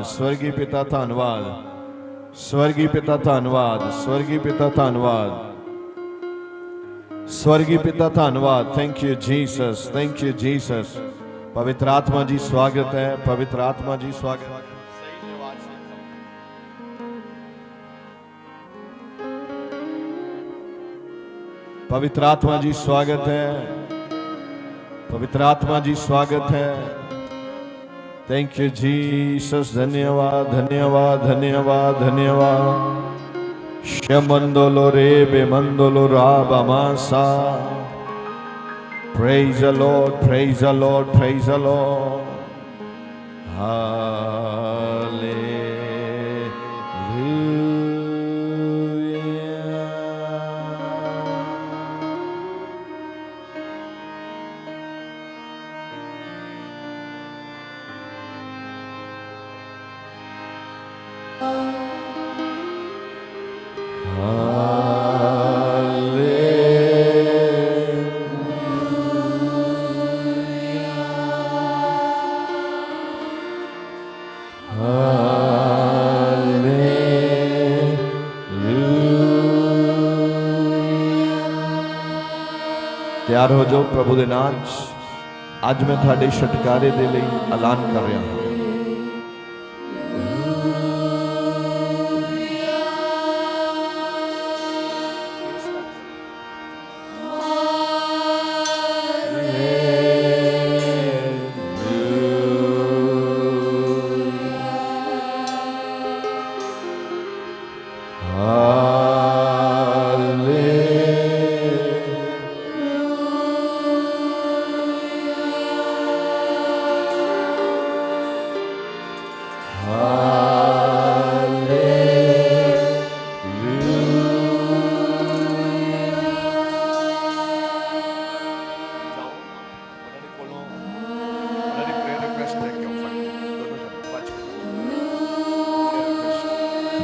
स्वर्गीय पिता धन्यवाद, स्वर्गीय पिता धन्यवाद, स्वर्गीय पिता धन्यवाद, स्वर्गीय पिता धन्यवाद। Thank you Jesus, thank you Jesus. पवित्र आत्मा जी स्वागत है, पवित्र आत्मा जी स्वागत है। पवित्र आत्मा जी स्वागत है, पवित्र आत्मा जी स्वागत है। थैंक यू जीसस, धन्यवाद धन्यवाद धन्यवाद धन्यवाद। शमंदोलो रे बेमंदोलो राबा मासा। Praise the Lord, praise the Lord, praise the Lord. तैयार हो जाओ प्रभु दे नाम च। अज मैं तुहाडे छुटकारे दे लई ऐलान कर रहा हूं।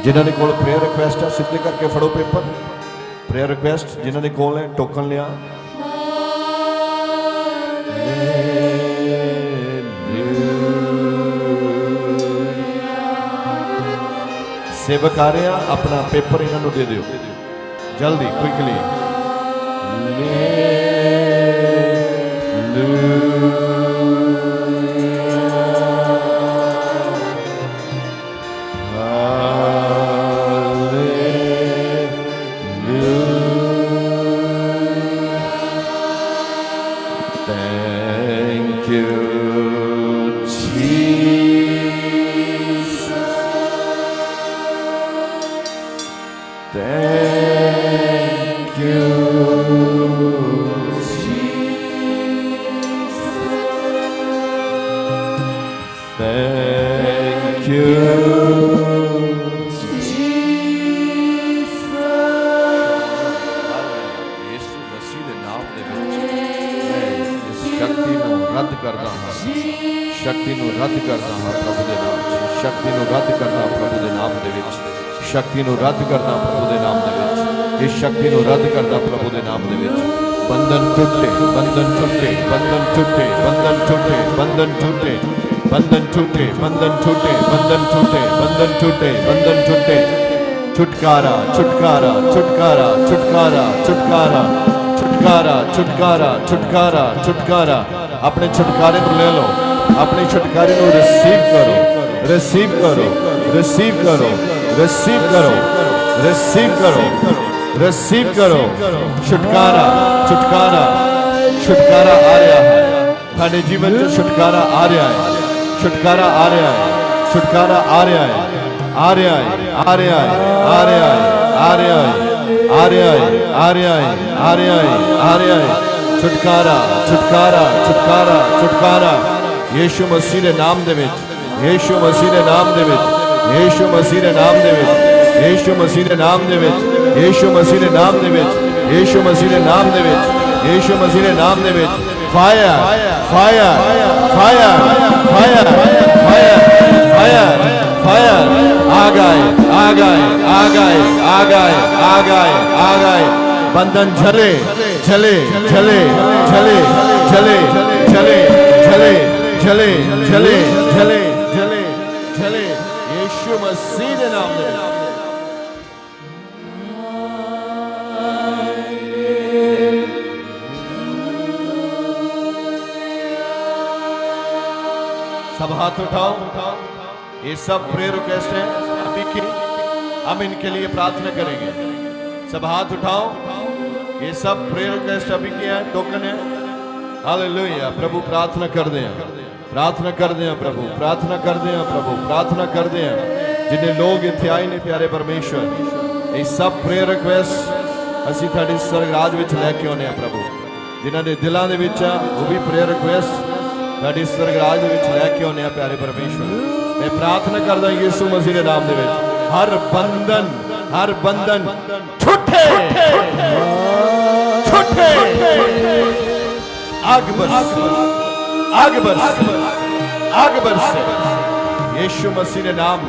जिन्होंने कोल प्रेयर रिक्वेस्ट है सीधे करके फड़ो पेपर। प्रेयर रिक्वेस्ट जिन्होंने कोल है टोकन लिया। सेवक आ रहे हैं, अपना पेपर इन्होंने दे दो जल्दी क्विकली। शक्ति नूं रद्द करदा हां प्रभु दे नाम च। शक्ति नूं रद्द करदा प्रभु दे नाम दे विच। शक्ति नूं रद्द करदा प्रभु दे नाम दे विच। इस शक्ति नूं रद्द करदा प्रभु दे नाम दे विच। बंधन टूटे, बंधन टूटे, बंधन टूटे, बंधन टूटे, बंधन टूटे, बंधन टूटे, बंधन टूटे, बंधन टूटे, बंधन टूटे, बंधन टूटे। छुटकारा, छुटकारा, छुटकारा, छुटकारा, छुटकारा, छुटकारा, छुटकारा, छुटकारा, छुटकारा। अपने छुटकारे को ले लो, अपने छुटकारे को रिसीव करो, रिसीव करो, रिसीव करो, रिसीव करो, रिसीव करो, रिसीव करो। छुटकारा, छुटकारा, छुटकारा आ रहा है थाने जीवन में। छुटकारा आ रहा है, छुटकारा आ रहा है, छुटकारा आ रहा है, आ रहा है, आ रहा है, आ रहा है, आ रहा है, आ रहा है, आ रहा है, आ रहा है, आ रहा है। छुटकारा, छुटकारा, छुटकारा, छुटकारा यीशु मसीह के नाम दे विच, यीशु मसीह के नाम दे विच, यीशु मसीह के नाम दे विच, यीशु मसीह के नाम दे विच, यीशु मसीह के नाम दे विच, यीशु मसीह के नाम दे विच, यीशु मसीह के नाम दे विच। Fire, fire, fire, fire, fire, fire, fire. आ गए, आ गए, आ गए, आ गए, आ गए, आ गए। बंधन झले, झले, झले, झले, झले, झले, झले, झले, झले, झले, झले, झले। यीशु मसीह के नाम दे विच सब हाथ उठाओ। ये सब प्रेयर रिक्वेस्ट है अभी की, हम इनके लिए प्रार्थना करेंगे। सब हाथ उठाओ। ये सब प्रेयर रिक्वेस्ट अभी की है, टोकन है। हालेलुया। प्रभु प्रार्थना कर दें, प्रार्थना कर दें प्रभु, प्रार्थना कर दें प्रभु, प्रार्थना कर दें। जिन्हें लोग इत्थे आए ने प्यारे परमेश्वर, ये सब प्रेयर रिक्वेस्ट असी तुहाडे स्वर्ग राज विच लैके आउने आ प्रभु। जिन्हां दे दिलां दे विच वो भी प्रेयर रिक्वेस्ट तुहाडे स्वर्ग राज विच लैके आउने आ प्यारे परमेश्वर। मैं प्रार्थना करदा यीशु मसीह दे नाम दे विच, हर बंधन छुटे छुटे। आग बरस यीशु मसीह ने नाम,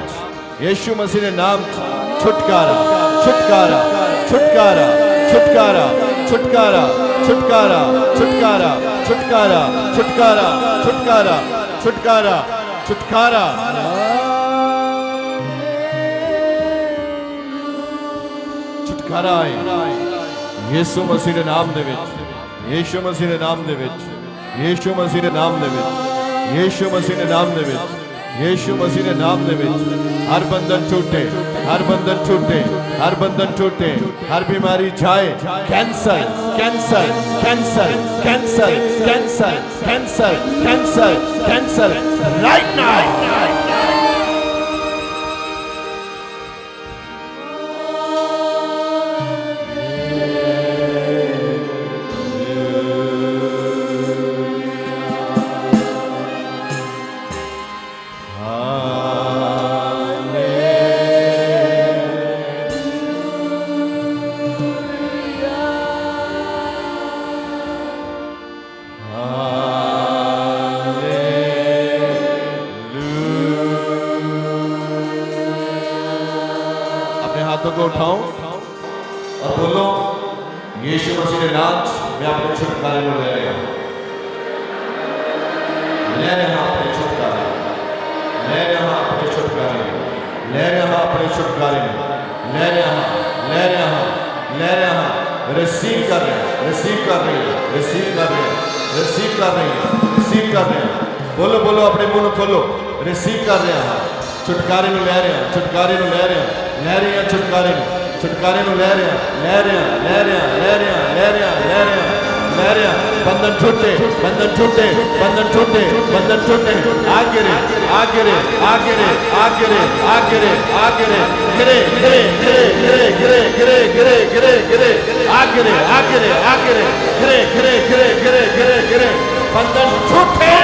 यीशु मसीह ने नाम छुटकारा छुटकारा छुटकारा छुटकारा छुटकारा छुटकारा छुटकारा छुटकारा छुटकारा छुटकारा छुटकारा छुटकारा। छुटकारा यीशु मसीह ने नाम दे विच, यीशु मसीह ने नाम दे विच, यीशु मसीह ने नाम दे विच, यीशु मसीह ने नाम दे विच, यीशु मसीह ने नाम दे विच। हर बंधन टूटे, हर बंधन टूटे, हर बंधन टूटे, हर बीमारी जाए। Cancer cancer cancer cancer cancer cancer cancer cancer right now. को उठाओ और बोलो, यीशु मसीह के नाम मैं अपने छुटकारे को ले रहा हूं, ले रहा अपने छुटकारे, ले रहा अपने छुटकारे, ले रहा अपने छुटकारे, ले रहा ले रहा ले रहा। रिसीव कर रहे हैं, रिसीव कर रहे हैं, रिसीव कर रहे हैं, रिसीव कर रहे हैं, रिसीव कर रहे हैं। बोलो बोलो, अपने मुंह खोलो। रिसीव कर रहे हैं, छुटकारे को ले रहे हैं, छुटकारे को ले रहे हैं, ले रहे हैं छुटकारे को, छुटकारे को ले रहे हैं, ले रहे हैं, ले रहे हैं, ले रहे हैं, ले रहे हैं, ले रहे हैं, ले रहे हैं। बंधन छूटे, बंधन छूटे, बंधन छूटे, बंधन छूटे। आगे रे, आगे रे, आगे रे, आगे रे, आगे रे, आगे रे, गिरे गिरे गिरे गिरे गिरे गिरे गिरे गिरे गिरे, आगे रे, आगे रे, आगे रे, गिरे गिरे गिरे गिरे गिरे गिरे। बंधन छूटे।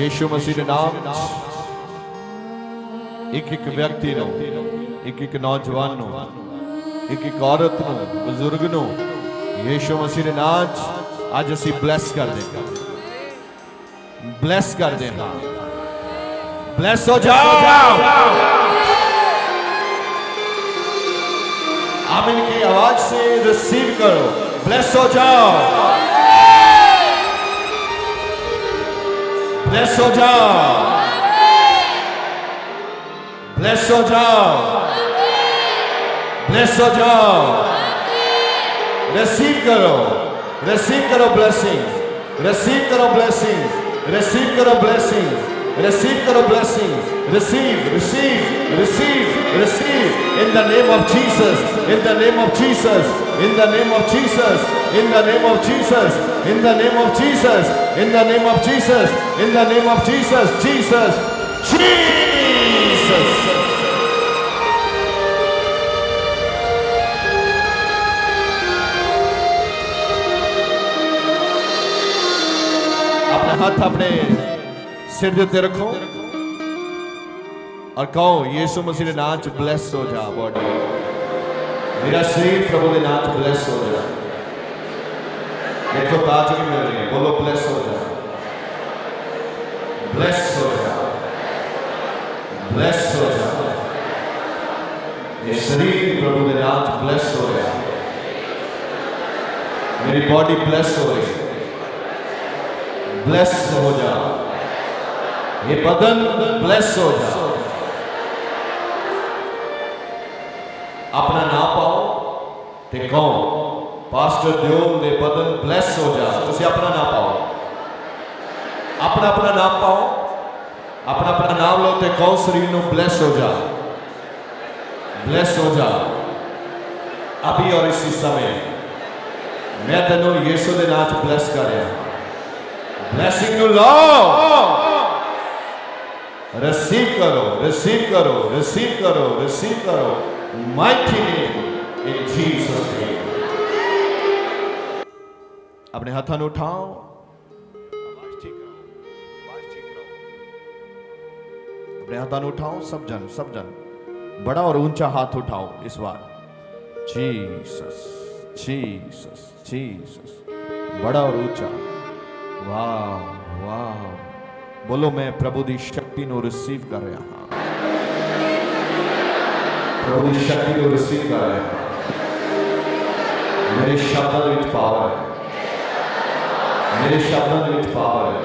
यीशु मसीह के नाम एक एक व्यक्ति नो, एक एक नौजवान नो, एक एक औरत नो, बुजुर्ग नो यीशु मसीह के नाम आज असी ब्लेस कर देंगे, ब्लेस कर देना। ब्लेस हो जाओ। आमीन की आवाज से रिसीव करो। ब्लेस हो जाओ, ब्लेस हो जाओ, ब्लेस हो जाओ, ब्लेस हो जाओ। रिसीव करो, रिसीव करो ब्लेसिंग, रिसीव करो ब्लेसिंग, रिसीव करो ब्लेसिंग, रिसीव करो blessing. Receive receive receive receive in the name of Jesus, in the name of Jesus, in the name of Jesus, in the name of Jesus, in the name of Jesus, in the name of Jesus, in the name of Jesus, Jesus, Jesus. हाथ अपने सिर के उत्ते रखो और कहो यीशु मसीह के नाम च ब्लेस हो जा। बॉडी मेरा शरीर प्रभु के नाम च ब्लेस हो जा। देखो ताजगी मिल रही है, बोलो ब्लेस हो जा, ब्लेस हो जा, ब्लेस हो जा। ये शरीर प्रभु के नाम च ब्लेस हो रहा, मेरी बॉडी ब्लेस हो रही, ब्लेस हो जा, ये बदन ब्लेस हो जा। अपना नाम पाओ ते कहो पास्टर दियोल दे बदन ब्लेस हो जा। तुसी अपना नाम पाओ, अपना अपना नाम पाओ, अपना अपना नाम लो ते कहो शरीर नू ब्लेस हो जा, ब्लेस हो जा। अभी और इसी समय मैं तेनों यीशु दे नाम च ब्लेस कर रहा। ब्लेसिंग नू लो, रिसीव करो, रिसीव करो, रिसीव करो, रिसीव करो। Mighty name in Jesus name. अपने हाथों को उठाओ, आवाज ठीक करो, आवाज ठीक करो। अपने हाथों को उठाओ, सब जन बड़ा और ऊंचा हाथ उठाओ इस बार। जीसस जीसस जीसस, बड़ा और ऊंचा। वाह वाह, बोलो मैं प्रभु की शक्ति को रिसीव कर रहा हाँ, प्रभु की शक्ति को रिसीव कर रहा हाँ। मेरे शब्दों में पावर है, मेरे शब्दों में पावर है।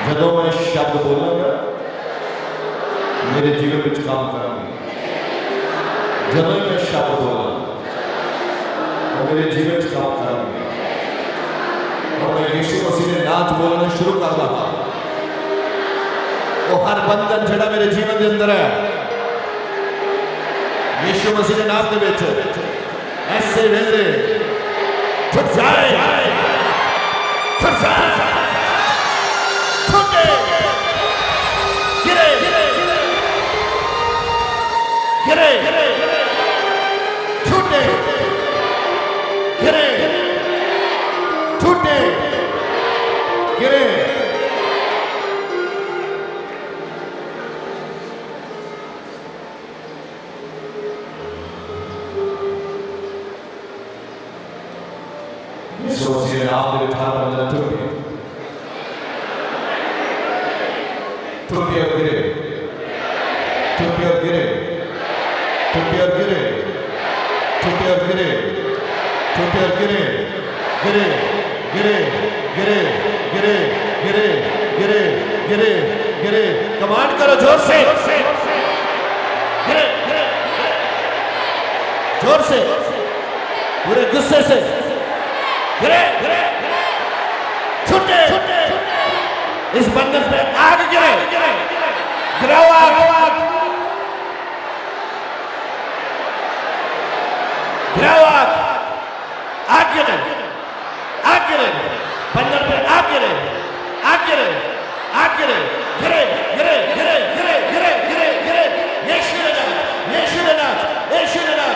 जदों मैं शब्द बोलूंगा मेरे जीवन में काम करूंगी। जदों मैं शब्द बोलूंगा मेरे जीवन में काम करूंगी। और मैं यीशु मसीह के नाम बोलना शुरू कर रहा। वो हर बंधन जड़ा मेरे जीवन के अंदर है, यीशु मसीह के नाम के विच ऐसे वेले छुट जाए, छुट जाए, छुटे, गिरे, गिरे, छुटे, गिरे, छुटे, गिरे। सोचिए आप मेरे ठार बंधन टूटे, टूटे और गिरे, टूटे और गिरे, टूटे और गिरे, टूटे और गिरे, टूटे और गिरे, गिरे, गिरे, गिरे, गिरे, गिरे, गिरे, गिरे, गिरे। कमांड करो जोर से, गिरे, जोर से, पूरे गुस्से से गिरे, छूटे, इस बंधन पे आग गिरे, गिराओ आग, गिराओ आग, आग गिरे, आग गिरे, बंधन पे आग गिरे, आग गिरे, आग गिरे, गिरे, गिरे, गिरे, गिरे, गिरे, गिरे, गिरे। यीशु ने नाम, यीशु ने नाम, यीशु ने नाम,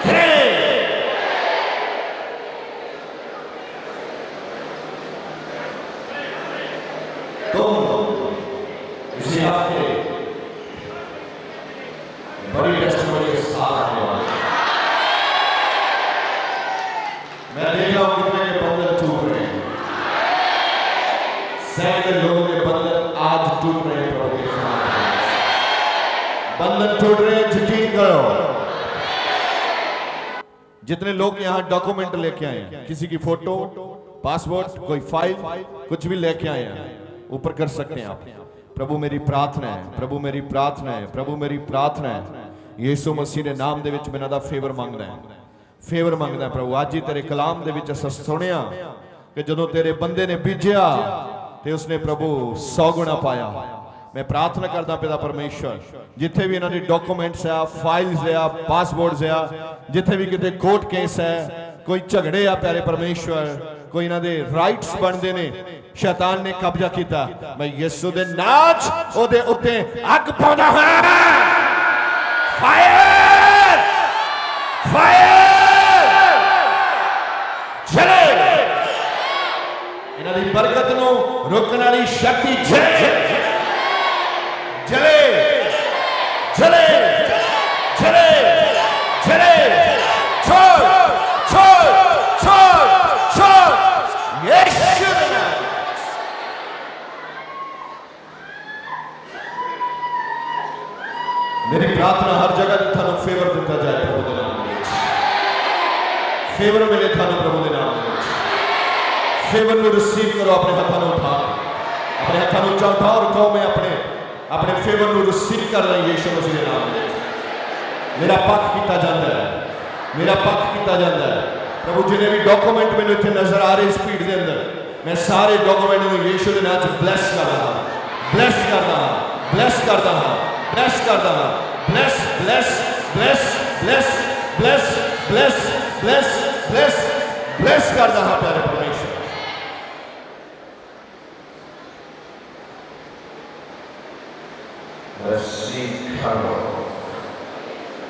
गिरे। इसी हफ्ते बड़ी टेस्टिमनी के साथ आने वाले मैं देख रहा हूं कितने के बंधन टूट रहे हैं। सैकड़ों लोगों के बंधन आज टूट रहे हैं प्रभु के साथ। बंधन टूट रहे हैं, यकीन करो। जितने लोग यहाँ डॉक्यूमेंट लेके आए हैं, किसी की फोटो, पासपोर्ट, कोई फाइल, कुछ भी लेके आए हैं, ऊपर कर सकते हैं आप। प्रभु मेरी प्रार्थना है, प्रभु मेरी प्रार्थना है, प्रभु मेरी प्रार्थना है। यीशु मसीह के नाम दे विच मैंने दा फेवर मांगना है, फेवर मांगना है प्रभु। आज ही तेरे कलाम दे विच असां सुनिया कि जदों तेरे बंदे ने बीजिया ते उसने प्रभु 100 गुना पाया। मैं प्रार्थना करदा पिता परमेश्वर, जिथे भी इन्हां दे डॉक्यूमेंट्स है, फाइल्स है, पासपोर्ट्स है, जिथे भी किते कोर्ट केस है, कोई झगड़े आ प्यारे परमेश्वर, कोई इन्हां दे राइट्स बनदे ने, शैतान ने कब्जा किया, मैं यीशु दे नाच ओदे उत्ते अग पाउंदा हां। फायर, फायर, चले बरकत नु रोकने वाली शक्ति जले जले जले जले जले छोड़ छोड़ छोड़ छोड़ यीशु के नाम। मेरी प्रार्थना हर जगह थानू फेवर दिता जाए प्रभु के नाम में, फेवर मिले थानू प्रभु के नाम में। फेवर को रिसीव करो, अपने हाथों में उठा, अपने हाथों में ऊंचा उठाओ और कहो मैं अपने अपने फेवर को रिसीव कर रहा हूं यीशु मसीह के नाम में। मेरा पक्ष किया जाता है, मेरा पक्ष किया जाता है प्रभु। जिन्हें भी डॉक्यूमेंट मैंने इतने नजर आ रहे स्पीड के अंदर, मैं सारे डॉक्यूमेंट में यीशु के नाम से ब्लेस कर रहा हूं, ब्लेस कर रहा हूं, ब्लेस कर रहा हूं, ब्लेस कर रहा हूं, bless bless bless bless bless bless bless bless bless कर रहा हूं प्यारे परमेश्वर। Receive power.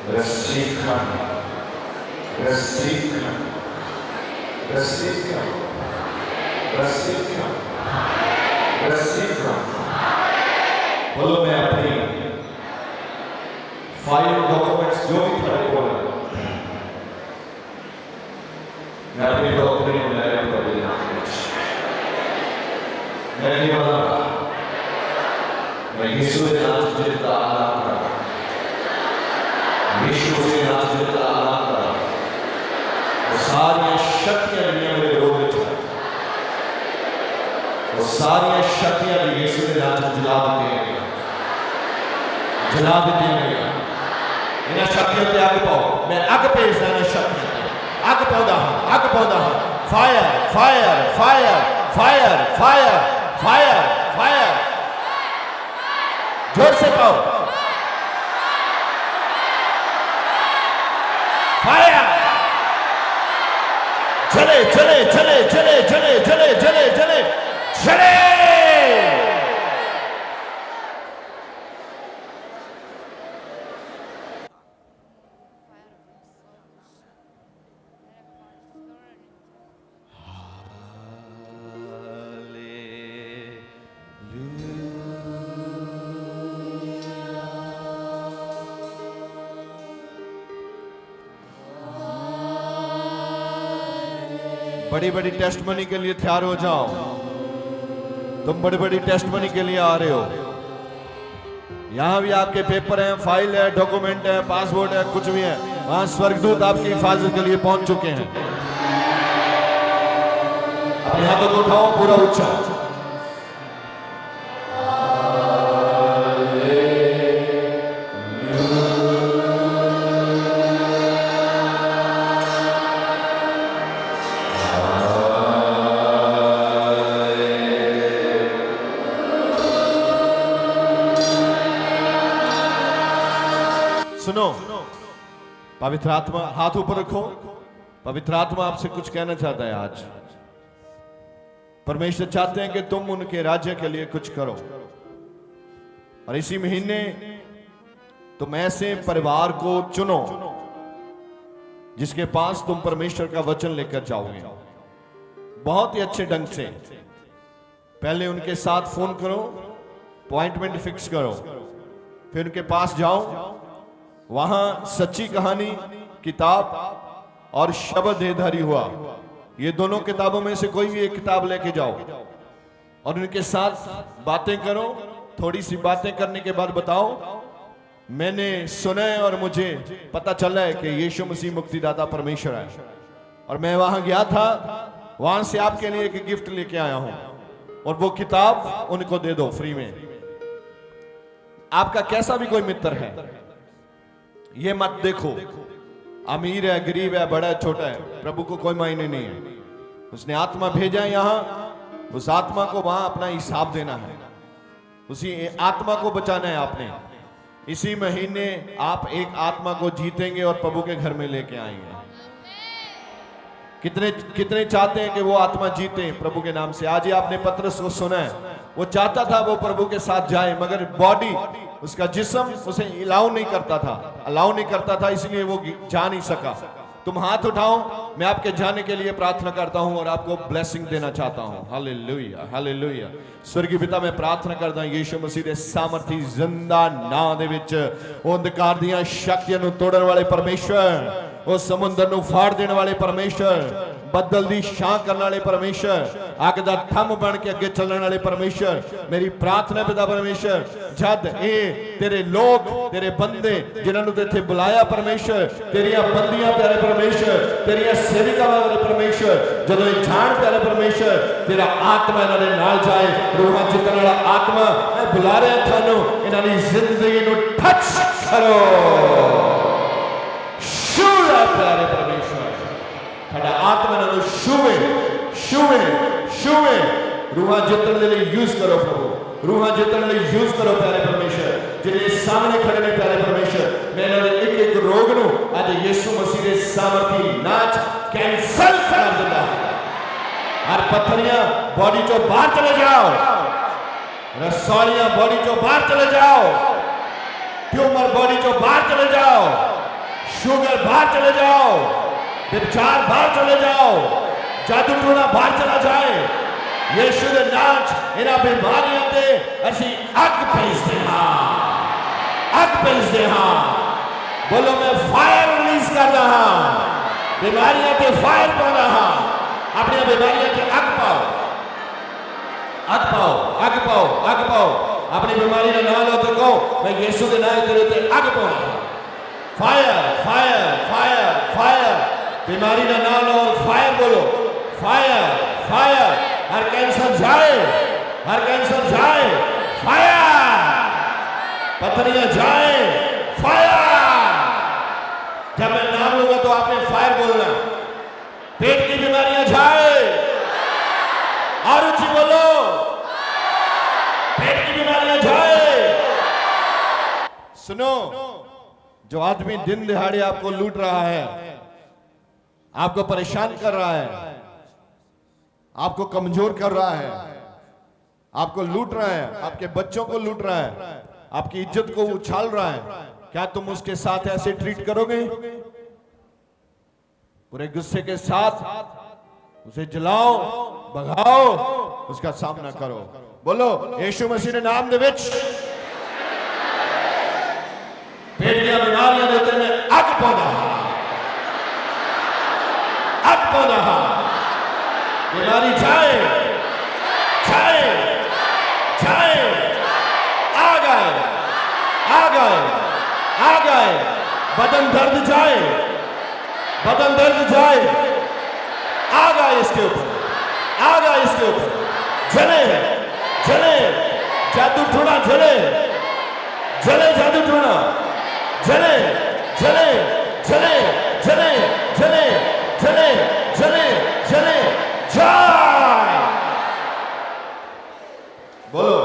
Receive power. Receive power. Receive power. Receive power. Receive power. बोलो मैं अपनी फाइल डॉक्यूमेंट्स जो भी खड़े हो रहे हैं, मैं अपनी डॉक्यूमेंट में कर देना, मैं नहीं बता रहा, मैं यीशु के नाम से जिंदा आराम कर रहा हूं, यीशु के नाम से जिंदा आराम कर रहा हूं। वो सारी शक्तियां दुनिया मेरे विरोध में चल, वो सारी शक्तियां भी यीशु के नाम से जला देती हैं, जला देती हैं। इन्हें शक्तियों पे आग पाओ, मैं आग पेश देना शक्तियों पे, आग पौधा हूं, आग पौधा हूं। Fire fire fire fire fire fire fire, जोर से पाओ, फायर चले चले चले चले चले चले चले चले चले। बड़ी बड़ी टेस्ट मनी के लिए तैयार हो जाओ, तुम बड़ी बड़ी टेस्ट मनी के लिए आ रहे हो। यहां भी आपके पेपर हैं, फाइल है, डॉक्यूमेंट है, पासपोर्ट है, कुछ भी है, वहां स्वर्गदूत आपकी हिफाजत के लिए पहुंच चुके हैं। अपने हाथों को उठाओ, पूरा ऊंचा। सुनो, पवित्र आत्मा, हाथ ऊपर रखो। पवित्र आत्मा आपसे कुछ कहना चाहता है आज। परमेश्वर चाहते हैं कि तुम उनके राज्य के लिए कुछ करो, और इसी महीने तुम ऐसे परिवार को चुनो जिसके पास तुम परमेश्वर का वचन लेकर जाओगे। बहुत ही अच्छे ढंग से पहले उनके साथ फोन करो, अपॉइंटमेंट फिक्स करो, फिर उनके पास जाओ। वहां सच्ची कहानी किताब और शब्द देहधारी हुआ, ये दोनों किताबों में से कोई भी एक किताब लेके जाओ और उनके साथ बातें करो। थोड़ी सी बातें करने के बाद बताओ, मैंने सुना है और मुझे पता चला है कि यीशु मसीह मुक्तिदाता परमेश्वर है, और मैं वहां गया था, वहां से आपके लिए एक गिफ्ट लेके आया हूं, और वो किताब उनको दे दो फ्री में। आपका कैसा भी कोई मित्र है, ये मत देखो अमीर है, गरीब है, बड़ा है, छोटा है, प्रभु को कोई मायने नहीं है। उसने आत्मा भेजा यहां, उस आत्मा को वहां अपना हिसाब देना है, उसी आत्मा को बचाना है आपने। इसी महीने आप एक आत्मा को जीतेंगे और प्रभु के घर में लेके आएंगे। कितने कितने चाहते हैं कि वो आत्मा जीते प्रभु के नाम से। आज ही आपने पतरस को सुना है, वो चाहता था वो प्रभु के साथ जाए, मगर बॉडी, उसका जिस्म उसे अलाउ नहीं करता था, इसलिए वो जा नहीं सका। तुम हाथ उठाओ, मैं आपके जाने के लिए प्रार्थना करता हूं और आपको ब्लेसिंग देना चाहता हूं। Hallelujah, hallelujah. स्वर्गीय पिता, मैं प्रार्थना करदा यीशु मसीह दे सामर्थी जिंदा नाम दे विच ओ अंधकार ਦੀਆਂ ਸ਼ਕਤੀਆਂ ਨੂੰ ਤੋੜਨ ਵਾਲੇ ਪਰਮੇਸ਼ਰ, ਉਹ ਸਮੁੰਦਰ ਨੂੰ ਫਾੜ ਦੇਣ ਵਾਲੇ ਪਰਮੇਸ਼ਰ, ਬੱਦਲ ਦੀ ਛਾਂ ਕਰਨ ਵਾਲੇ ਪਰਮੇਸ਼ਰ, ਅੱਗ ਦਾ ਥੰਮ ਬਣ ਕੇ ਅੱਗੇ ਚੱਲਣ ਵਾਲੇ ਪਰਮੇਸ਼ਰ, ਮੇਰੀ ਪ੍ਰਾਰਥਨਾ ਪਿਤਾ ਪਰਮੇਸ਼ਰ, ਜਦ ਇਹ ਤੇਰੇ ਲੋਕ, ਤੇਰੇ ਬੰਦੇ ਜਿਨ੍ਹਾਂ ਨੂੰ ਤੇ ਇੱਥੇ ਬੁਲਾਇਆ ਪਰਮੇਸ਼ਰ, ਤੇਰੀਆਂ ਬੰਦੀਆਂ ਪਿਆਰੇ ਪਰਮੇਸ਼ਰ, ਤੇਰੀਆਂ ਸੇਵਿਕਾਵਾਂ ਵਾਲੇ ਪਰਮੇਸ਼ਰ, ਜਦੋਂ ਇਹ ਜਾਣ ਪਿਆਰੇ ਪਰਮੇਸ਼ਰ, ਤੇਰਾ ਆਤਮਾ ਇਹਨਾਂ ਦੇ ਨਾਲ ਜਾਏ, ਰੂਹਾਂ ਜਿੱਤਣ ਵਾਲਾ ਆਤਮਾ, ਮੈਂ ਬੁਲਾ ਰਿਹਾ ਤੁਹਾਨੂੰ, ਇਹਨਾਂ ਦੀ ਜ਼ਿੰਦਗੀ ਨੂੰ ਟੱਚ ਕਰੋ। ਸ਼ੂਰਾ ਪਿਆਰੇ ਪਰਮੇਸ਼ਰ, ਸਾਡਾ ਆਤਮਾ ਇਹਨਾਂ ਨੂੰ ਛੂਵੇ, ਛੂਵੇ, ਛੂਵੇ। ਰੂਹਾਂ ਜਿੱਤਣ ਦੇ ਲਈ ਯੂਜ਼ ਕਰੋ ਪ੍ਰਭੂ, ਰੂਹਾਂ ਜਿੱਤਣ ਲਈ ਯੂਜ਼ ਕਰੋ ਪਿਆਰੇ ਪਰਮੇਸ਼ਰ। ਜਿਹੜੇ ਸਾਹਮਣੇ ਖੜੇ ਨੇ ਪਿਆਰੇ ਪਰਮੇਸ਼ਰ, ਮੈਂ ਇਹਨਾਂ ਦੇ ਇੱਕ ਇੱਕ ਰੋਗ ਨੂੰ ਅੱਜ ਯਿਸੂ ਮਸੀਹ ਦੇ ਸਾਮਰਥੀ ਨਾਮ 'ਚ ਕੈਂਸਲ ਕਰ ਦਿੰਦਾ ਹਾਂ। हर पत्थरियां बॉडी चो बाहर चले जाओ, रसौलियां बॉडी चो बाहर चले जाओ, ट्यूमर बॉडी चो बाहर चले जाओ, शुगर बाहर चले जाओ, विचार बाहर चले जाओ, जादू टोना बाहर चला जाए। यीशु दे नाम च इन्हां बीमारियां ते असीं अग भेजदे हां, अग भेजदे हां। बोलो, मैं फायर रिलीज करदा हां, बीमारियां ते फायर पाउंदा हां। अपनी बीमारियां की अग पाओ, अग पाओ, अग पाओ, अग पाओ। अपनी बीमारी का नाम लो तो कहो, मैं यीशु के नाम तेरे ते अग पाऊंगा। Fire, fire, fire, fire. बीमारी का नाम लो और फायर बोलो, फायर, फायर। हर कैंसर जाए, हर कैंसर जाए, फायर। पत्थरियां जाए, फायर। जब मैं नाम लूंगा तो आपने फायर बोलना। पेट की बीमारियां जाए, और ऊंची बोलो, पेट की बीमारियां जाए। सुनो, जो आदमी दिन दिहाड़े आपको लूट रहा है, आपको परेशान कर रहा है, आपको कमजोर कर रहा है, आपको लूट रहा है, आपके बच्चों को लूट रहा है, आपकी इज्जत को उछाल रहा है, क्या तुम उसके साथ ऐसे ट्रीट करोगे? पूरे गुस्से के साथ उसे जलाओ, भगाओ, उसका सामना करो। बोलो, यीशु मसीह ने नाम दे विच पेट दी बीमारियां दे उत्ते मैं अग पाउंदा हां, अग पाउंदा हां। बीमारी जाए, जाए, जाए। आ गए, आ गए, आ गए। बदन दर्द जाए, बदन दर्द जाए, आ गए इसके ऊपर, आ गए इसके ऊपर। जले, जले, जादू टोना जले, जले जादू टोना, जले, जले, जले, जले, जले, जले, जले, जले, जाए। बोलो,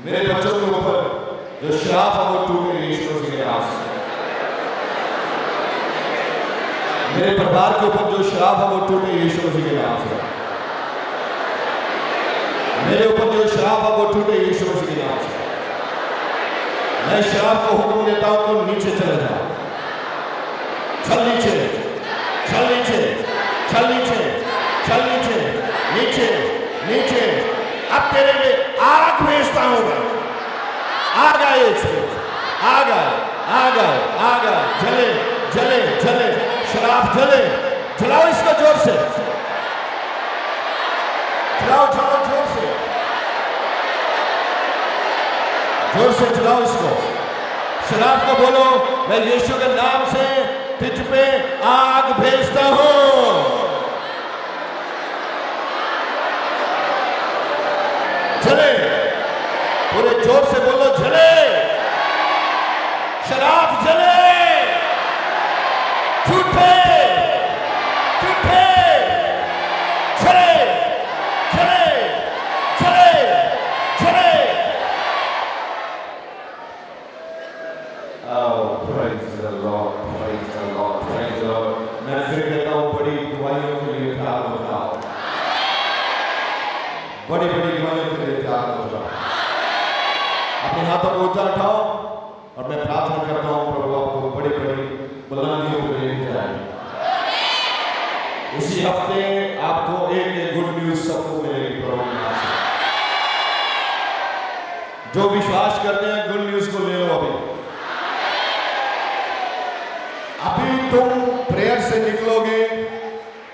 मेरे बच्चों के ऊपर जो श्राप है वो टूटे यीशु मसीह के नाम से। मेरे परिवार के ऊपर जो श्राप है वो टूटे यीशु मसीह के नाम से। मेरे ऊपर जो श्राप है वो टूटे यीशु मसीह के नाम से। मैं श्राप को हुक्म देता हूं तो नीचे चले जाओ, चल नीचे, चल नीचे, चल नीचे, चल नीचे, नीचे, नीचे। अब तेरे लिए आग भेजता हूं मैं। आ गए इसके, आ गए, आ गए, आ गए। जले, जले, जले, शराब जले। जलाओ इसको जोर से, जलाओ, जलाओ जोर से, जोर से जलाओ इसको। शराब को बोलो, मैं यीशु के नाम से तुझ पे आग भेजता हूं। जले, पूरे जोर से बोलो, जले, शराब जले, टूटे, टूटे, चले, चले, चले, चले। Oh, praise the Lord, praise the Lord, praise the Lord. मैं फिर कहता हूँ, बड़ी दुआओं के लिए तैयार हो जाओ, बड़ी बड़ी दुआओं के लिए तैयार हो जाओ। अपने हाथों को ऊंचा उठाओ और मैं प्रार्थना करता हूँ, प्रभु आपको बड़ी बड़ी बुलंदियों पर लेके जाए। इसी हफ्ते आपको एक गुड न्यूज सबको मिलेगी प्रभु के नाम से। जो विश्वास करते हैं गुड न्यूज को ले लो। अभी तुम प्रेयर से निकलोगे,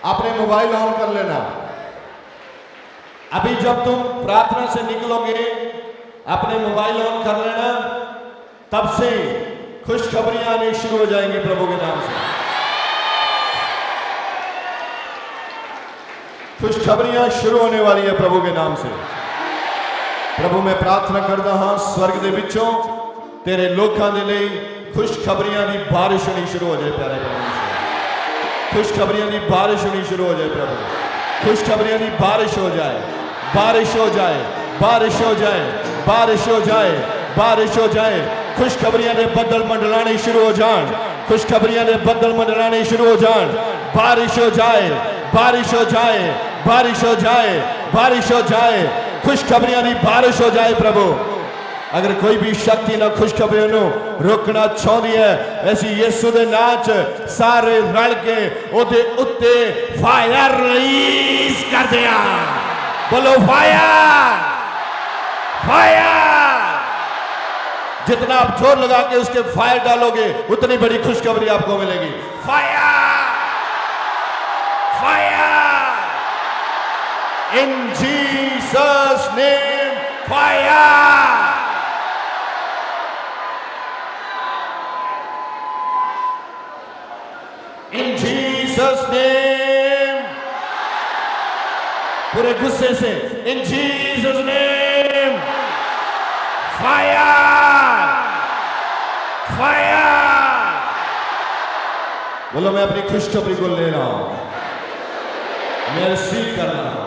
अपने मोबाइल ऑन कर लेना। अभी जब तुम प्रार्थना से निकलोगे, अपने मोबाइल ऑन कर लेना। तब से खुशखबरियां आनी शुरू हो जाएंगी प्रभु के नाम से। खुशखबरियां शुरू होने वाली है प्रभु के नाम से। प्रभु मैं प्रार्थना करता हाँ, स्वर्ग दे विचों तेरे लोकां दे लई खुशखबरियां दी बारिश होनी शुरू हो जाए। प्यारे प्रभु, खुशखबरियां दी बारिश होनी शुरू हो जाए प्रभु। खुशखबरियां दी बारिश हो जाए, बारिश हो जाए, बारिश हो जाए, बारिश हो जाए, बारिश हो जाए। खुशखबरियां दे बदल मंडलाने शुरू हो जान। खुशखबरियां दे बदल मंडलाने शुरू हो जान। बारिश हो जाए, बारिश हो जाए, बारिश हो जाए, बारिश हो जाए। खुशखबरियां दी बारिश हो जाए प्रभु। अगर कोई भी शक्ति ना खुशखबरियां नू रोकना चाहती है, ऐसी यीशु दे नाम च सारे रल के ओदे उत्ते फायर रिलीज कर दिया। बोलो फायर, फायर। जितना आप जोर लगा के उसके फायर डालोगे, उतनी बड़ी खुशखबरी आपको मिलेगी। फायर, फायर, इन जीसस नेम फायर। इन जीसस नेम, पूरे गुस्से से इन जीसस नेम फायर, फायर। बोलो मैं अपनी खुशखबरी को ले रहा हूं, मैं रिसीव कर रहा हूं।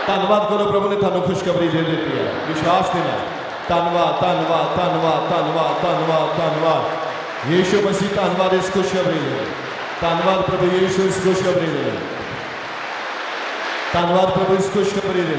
धन्यवाद करो, प्रभु ने थानू खुशखबरी दे देती है। विश्वास देना। धन्यवाद, धन्यवाद, धन्यवाद, धन्यवाद, धन्यवाद, धन्यवाद यीशु मसीह। धन्यवाद इस खुशखबरी दे। धन्यवाद प्रभु यीशु इस खुशखबरी दे। धन्यवाद प्रभु इस खुशखबरी दे।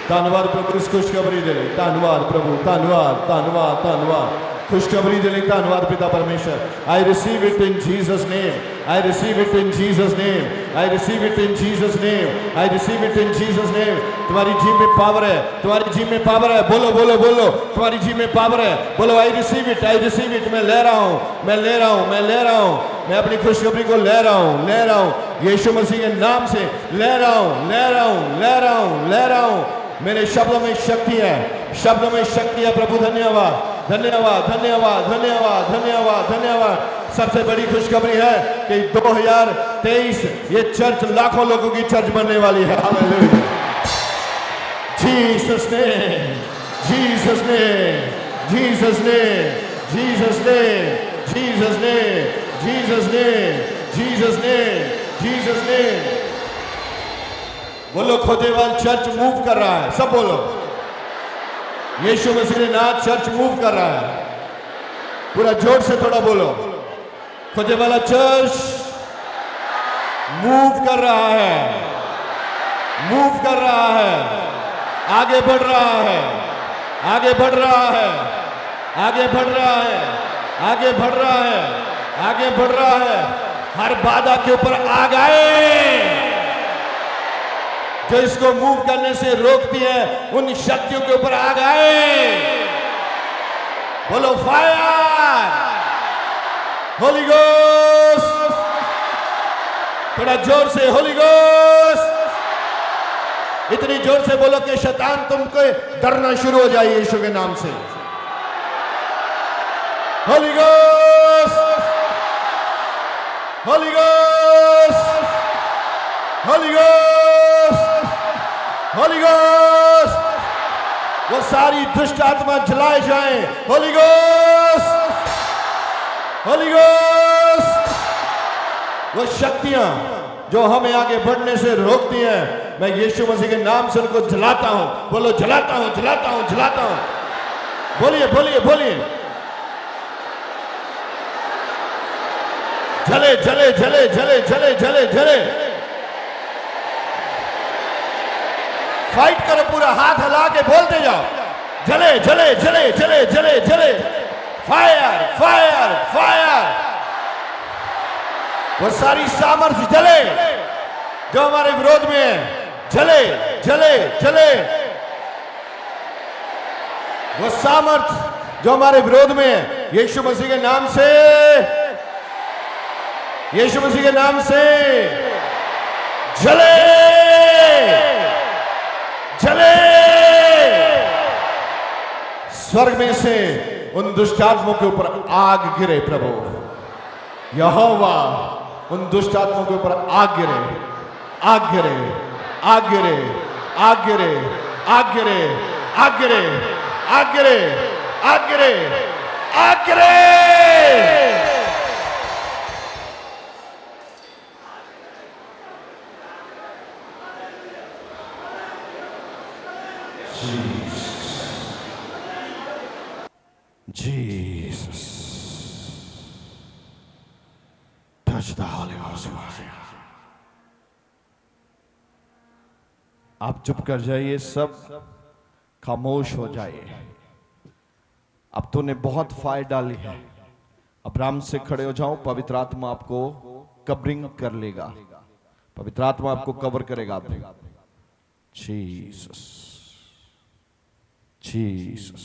धन्यवाद प्रभु इस खुशखबरी दे। धन्यवाद प्रभु, धन्यवाद, धन्यवाद, धन्यवाद खुशखबरी दे। धन्यवाद पिता परमेश्वर। I receive it in Jesus name, I receive it in Jesus name, I receive it in Jesus name, I receive it in Jesus name. तुम्हारी जी में पावर है, तुम्हारी जी में पावर है। बोलो बोलो बोलो, तुम्हारी जी में पावर है। बोलो I receive it, I receive it. मैं ले रहा हूं, मैं ले रहा हूं, मैं ले रहा हूं। मैं अपनी खुशखबरी को ले रहा हूं, ले रहा हूं। यीशु मसीह के नाम से ले रहा हूं, ले रहा हूं, ले रहा हूं, ले रहा हूं। मेरे शब्दों में शक्ति है, शब्दों में शक्ति है प्रभु। धन्यवाद, धन्यवाद, धन्यवाद, धन्यवाद, धन्यवाद, धन्यवाद। सबसे बड़ी खुशखबरी है कि 2023 ये चर्च लाखों लोगों की चर्च बनने वाली है। हालेलुया। जीसस ने, जीसस ने, जीसस ने, जीसस ने, जीसस ने, जीसस ने, जीसस ने, जीसस ने। बोलो खोजेवाल चर्च मूव कर रहा है। सब बोलो यीशु मसीह ने नाम चर्च मूव कर रहा है। पूरा जोर से थोड़ा बोलो। खोजेवाला चर्च मूव कर रहा है, मूव कर रहा है, आगे बढ़ रहा है, आगे बढ़ रहा है, आगे बढ़ रहा है, आगे बढ़ रहा है, आगे बढ़ रहा है। हर बाधा के ऊपर आ गए जो इसको मूव करने से रोकती है, उन शक्तियों के ऊपर आ गए। बोलो फायर, होली गोस्ट। थोड़ा जोर से होली गोस्ट। इतनी जोर से बोलो कि शैतान तुमको डरना शुरू हो जाए यीशु के नाम से। Holi ghost, Holi ghost, Holi ghost, Holi ghost. वो सारी दुष्ट आत्मा जलाए जाएं। Holi ghost, Holi ghost. वो शक्तियां जो हमें आगे बढ़ने से रोकती हैं, मैं यीशु मसीह के नाम से उनको जलाता हूं। बोलो जलाता हूं, जलाता हूं, जलाता हूं। बोलिए बोलिए बोलिए। जले जले जले जले जले जले जले। फाइट करो, पूरा हाथ हिला के बोलते जाओ। जले जले जले जले जले जले। फायर फायर फायर वो सारी सामर्थ्य जले जो हमारे विरोध में है, जले जले जले। वो सामर्थ्य जो हमारे विरोध में है, यीशु मसीह के नाम से, यीशु मसीह के नाम से जले जले। स्वर्ग में से उन दुष्ट आत्माओं के ऊपर आग गिरे प्रभु। यहोवा उन दुष्ट आत्माओं के ऊपर आग गिरे, आग गिरे, आग गिरे, आग गिरे, आग गिरे, आग गिरे, आग गिरे, आग गिरे, आग गिरे। Jesus. Touch the Holy Ghost. आप चुप कर जाइए, सब खामोश हो जाइए। अब तूने बहुत फायर डाली है, अब आराम से खड़े हो जाओ। पवित्र आत्मा आपको कवरिंग कर लेगा, पवित्र आत्मा आपको कवर करेगा। Jesus Jesus.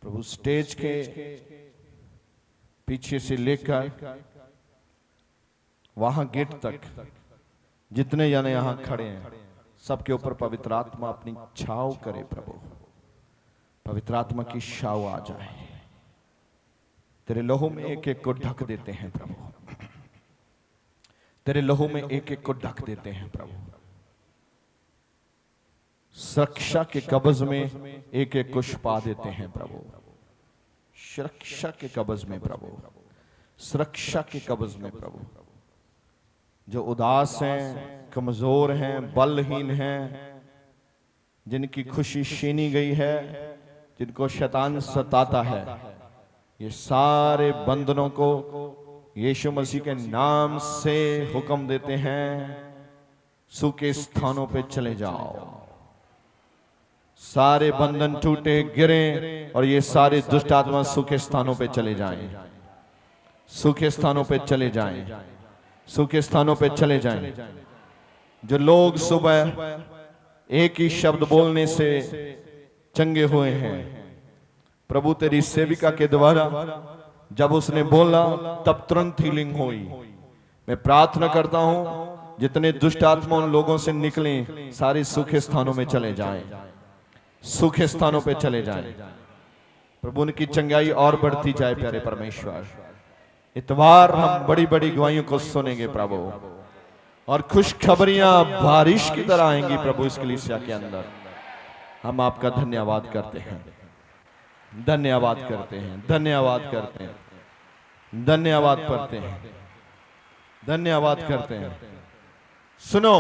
प्रभु स्टेज के पीछे से लेकर वहां गेट तक जितने जाने यहां खड़े हैं, सबके ऊपर पवित्र आत्मा अपनी छाव करे। प्रभु पवित्र आत्मा की छाव आ जाए। तेरे लहू में एक एक को ढक देते हैं प्रभु, तेरे लहू में एक एक को ढक देते हैं प्रभु। सुरक्षा के कब्ज में एक एक को छुपा देते हैं प्रभु, सुरक्षा के कब्ज में प्रभु, सुरक्षा के कब्ज में प्रभु। जो उदास हैं, कमजोर हैं, बलहीन हैं, जिनकी खुशी छीनी गई है, जिनको शैतान सताता है, ये सारे बंधनों को यीशु मसीह के नाम से हुक्म देते हैं, सूखे स्थानों पे चले जाओ। सारे बंधन टूटे गिरे और ये सारे दुष्ट आत्मा सूखे स्थानों पे चले जाएं, सूखे स्थानों पे चले जाएं, सूखे स्थानों पे चले जाएं। जो लोग सुबह एक ही शब्द बोलने से चंगे हुए हैं, प्रभु तेरी सेविका के द्वारा जब उसने बोला तब तुरंत हीलिंग हुई। मैं प्रार्थना करता हूं जितने दुष्ट आत्मा उन लोगों से निकले, सारे सूखे स्थानों में चले जाएं, सूखे स्थानों पे चले जाएं। प्रभु उनकी चंगाई और बढ़ती जाए। प्यारे परमेश्वर, इतवार हम बड़ी बड़ी गवाहियों को सुनेंगे प्रभु, और खुशखबरियां बारिश की तरह आएंगी प्रभु इस कलीसिया के अंदर। हम आपका धन्यवाद करते हैं, धन्यवाद करते हैं, धन्यवाद करते हैं, धन्यवाद करते हैं, धन्यवाद करते हैं। सुनो,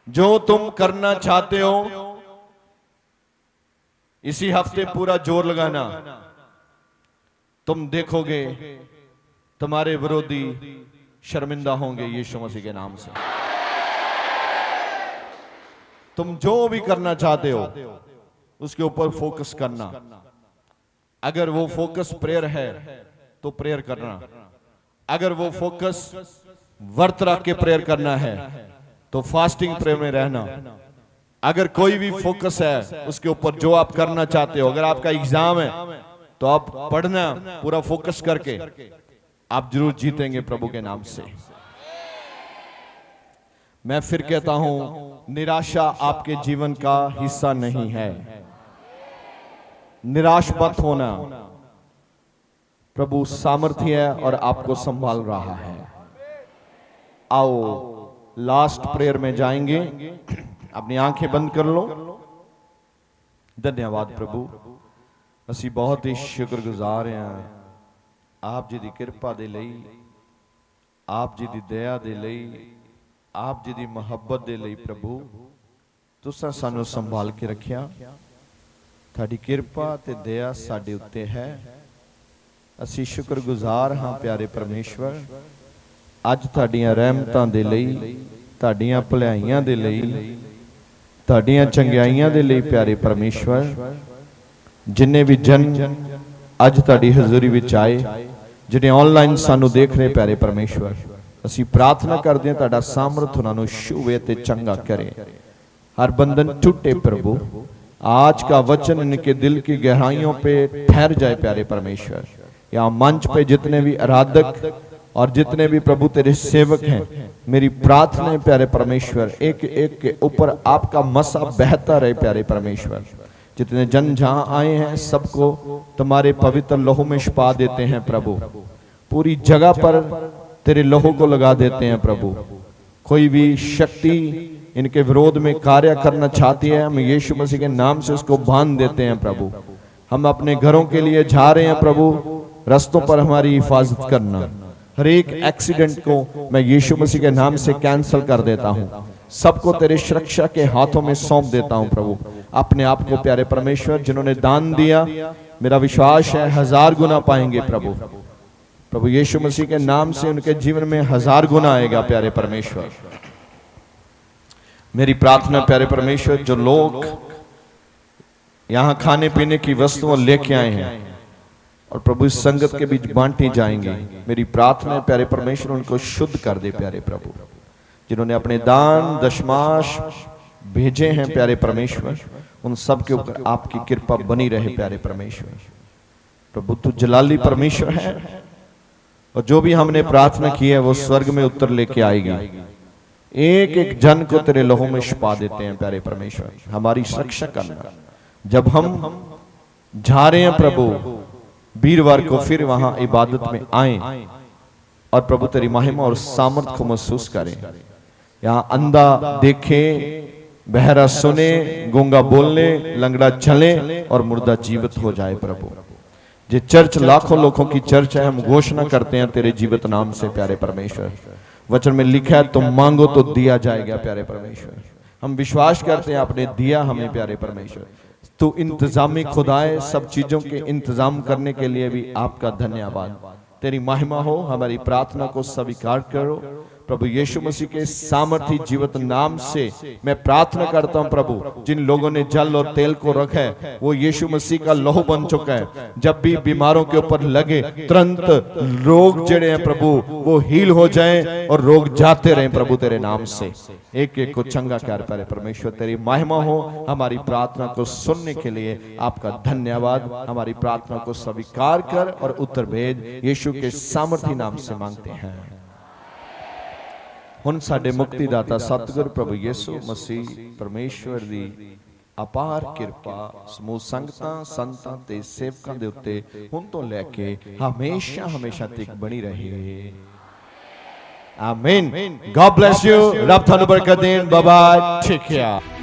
जो तुम करना चाहते हो इसी हफ्ते पूरा जोर लगाना, तुम देखोगे तुम्हारे विरोधी शर्मिंदा होंगे यीशु मसीह के नाम से। तुम जो भी करना चाहते हो उसके ऊपर फोकस करना। अगर वो फोकस प्रेयर है तो प्रेयर करना, अगर वो फोकस व्रत रख के प्रेयर करना है तो फास्टिंग प्रेयर में रहना। अगर कोई भी फोकस है उसके ऊपर जो आप करना चाहते हो, अगर आपका एग्जाम है तो आप पढ़ना पूरा फोकस करके, आप जरूर जीतेंगे प्रभु के नाम से। मैं फिर कहता हूं, निराशा आपके जीवन का हिस्सा नहीं है। निराश मत होना, प्रभु सामर्थ्य है और आपको संभाल रहा है। आओ लास्ट प्रेयर में जाएंगे, अपनी आंखें बंद कर लो। धन्यवाद प्रभु, ਅਸੀਂ बहुत ही शुक्रगुजार हैं आप जी दी किरपा दे लई, आप जी दी दया दे लई, आप जी दी मुहब्बत दे लई। प्रभु तुसां सानू संभाल के रखिया, ਤੁਹਾਡੀ किरपा ते दया साडे उत्ते है। ਅਸੀਂ शुक्रगुजार हाँ प्यारे परमेश्वर, अज ਤੁਹਾਡੀਆਂ रहमतां दे लई, ਤੁਹਾਡੀਆਂ ਭਲਾਈਆਂ दे लई, ਤੁਹਾਡੀਆਂ ਚੰਗਿਆਈਆਂ दे लई। प्यारे परमेश्वर, जिन्ने भी जन अज तुहाडी हजूरी विच आए, ਜਿਹੜੇ ਆਨਲਾਈਨ ਸਾਨੂੰ ਦੇਖ ਰਹੇ ਪਿਆਰੇ ਪਰਮੇਸ਼ਵਰ, ਅਸੀਂ प्रार्थना करते हैं ਤੁਹਾਡਾ ਸਾਮਰਥ ਉਹਨਾਂ ਨੂੰ ਛੂਵੇ ਤੇ ਚੰਗਾ करे। हर बंधन टूटे प्रभु, आज का वचन इनके दिल की गहराइयों पे ठहर जाए प्यारे परमेश्वर। यहाँ मंच पे जितने भी आराधक और जितने भी प्रभु तेरे सेवक हैं, मेरी प्रार्थना है प्यारे परमेश्वर, एक एक के ऊपर आपका मसा बहता रहे प्यारे परमेश्वर। जितने जन जहां आए हैं सबको तुम्हारे पवित्र लहू में छुपा देते हैं प्रभु, पूरी जगह पर तेरे लहू को लगा देते हैं प्रभु। कोई भी शक्ति इनके विरोध में कार्य करना चाहती है, हम यीशु मसीह के नाम से उसको बांध देते हैं प्रभु। हम अपने घरों के लिए जा रहे हैं प्रभु, रास्तों पर हमारी हिफाजत करना। हर एक एक्सीडेंट को मैं यीशु मसीह के नाम से कैंसिल कर देता हूँ, सबको तेरे सुरक्षा के हाथों में सौंप देता हूँ प्रभु। अपने आप को प्यारे परमेश्वर, जिन्होंने दान दिया, मेरा विश्वास है 1000 गुना पाएंगे प्रभु। प्रभु यीशु मसीह के नाम से उनके जीवन में 1000 गुना आएगा प्यारे परमेश्वर। मेरी प्रार्थना प्यारे परमेश्वर, जो लोग यहाँ खाने पीने की वस्तुएं लेके आए हैं और प्रभु इस संगत के बीच बांटी जाएंगे, मेरी प्रार्थना प्यारे परमेश्वर उनको शुद्ध कर दे प्यारे प्रभु। जिन्होंने अपने दान दशमाश भेजे हैं प्यारे परमेश्वर, उन सब के ऊपर आपकी कृपा बनी रहे प्यारे परमेश्वर। प्रभु तू जलाली परमेश्वर है, और जो भी हमने प्रार्थना की है वो स्वर्ग में उत्तर लेके आएगी। एक एक जन को तेरे लहू में छुपा देते हैं प्यारे परमेश्वर। हमारी सुरक्षा करना, जब हम जा रहे हैं प्रभु वीरवार को फिर वहां इबादत में आए और प्रभु तेरी महिमा और सामर्थ को महसूस करें। यहाँ अंधा देखे, बहरा सुने, गूंगा बोलने, लंगड़ा चले और मुर्दा जीवित हो जाए प्रभु। ये चर्च लाखों लोगों की चर्च है, हम घोषणा करते हैं तेरे जीवित नाम से प्यारे परमेश्वर। वचन में लिखा है तुम मांगो तो दिया जाएगा प्यारे परमेश्वर। हम विश्वास करते हैं आपने दिया हमें प्यारे परमेश्वर। तू इंतजामी खुदा है, सब चीजों के इंतजाम करने के लिए भी आपका धन्यवाद। तेरी महिमा हो, हमारी प्रार्थना को स्वीकार करो प्रभु। यीशु मसीह के सामर्थी जीवित नाम से मैं प्रार्थना करता हूं प्रभु, जिन लोगों ने जल और तेल को रखा है वो यीशु मसीह का लहू बन चुका है। जब भी बीमारों के ऊपर लगे तुरंत रोग जड़े हैं प्रभु वो हील हो जाएं और रोग जाते रहें प्रभु तेरे नाम से। एक एक को चंगा कर पाए परमेश्वर। तेरी महिमा हो, हमारी प्रार्थना को सुनने के लिए आपका धन्यवाद। हमारी प्रार्थना को स्वीकार कर और उत्तर भेज, यीशु के सामर्थी नाम से मांगते हैं। हुण साडे मुक्तिदाता सतगुर प्रभु यीशु मसीह परमेश्वर दी अपार किरपा समूह संगतां संतां ते सेवकां दे उत्ते हुण तो लैके हमेशा हमेशा तक बनी रहे। आमीन। God bless you. रब थानू बरकत देन। Bye bye. Take care.